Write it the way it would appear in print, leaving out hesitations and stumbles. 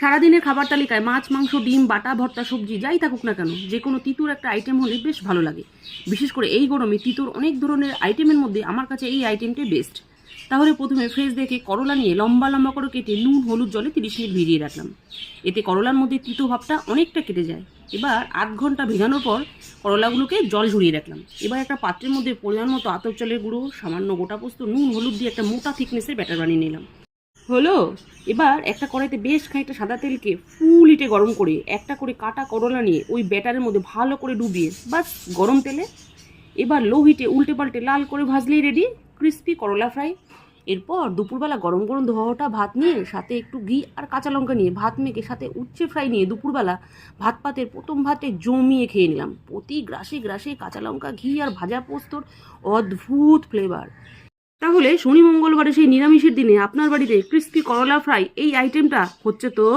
সারাদিনের খাবার তালিকায় মাছ, মাংস, ডিম, বাটা, ভর্তা, সবজি যাই থাকুক না কেন, যে কোনো তিতুর একটা আইটেম হলে বেশ ভালো লাগে। বিশেষ করে এই গরমে তিতুর অনেক ধরনের আইটেমের মধ্যে আমার কাছে এই আইটেমটাই বেস্ট। তাহলে প্রথমে ফ্রেশ দেখে করলা নিয়ে লম্বা লম্বা করে কেটে নুন হলুদ জলে 30 মিনিট ভিজিয়ে রাখলাম। এতে করলার মধ্যে তিতো ভাবটা অনেকটা কেটে যায়। এবার আধ ঘন্টা ভেজানোর পর করলাগুলোকে জল ঝরিয়ে রাখলাম। এবার একটা পাত্রের মধ্যে পরিমাণ মতো আতপ চালের গুঁড়ো, সামান্য গোটা পোস্ত, নুন হলুদ দিয়ে একটা মোটা থিকনেসের ব্যাটার বানিয়ে নিলাম। হলো। এবার একটা কড়াইতে বেশ খানিকটা সাদা তেলকে ফুল হিটে গরম করে একটা করে কাটা করলা নিয়ে ওই ব্যাটারের মধ্যে ভালো করে ডুবিয়ে বাস গরম তেলে এবার লো হিটে উল্টে পাল্টে লাল করে ভাজলেই রেডি ক্রিস্পি করলা ফ্রাই। এরপর দুপুরবেলা গরম গরম ধোয়া ভাত নিয়ে সাথে একটু ঘি আর কাঁচা লঙ্কা নিয়ে ভাত মেখে সাথে উচ্ছে ফ্রাই নিয়ে দুপুরবেলা ভাত পাতের প্রথম ভাতে জমিয়ে খেয়ে নিলাম। প্রতি গ্রাসে গ্রাসে কাঁচা লঙ্কা, ঘি আর ভাজা পোস্তর অদ্ভুত ফ্লেভার। তাহলে শনি মঙ্গলবারে সেই নিরামিষের দিনে আপনার বাড়িতে ক্রিস্পি করলা ফ্রাই এই আইটেমটা হচ্ছে তো।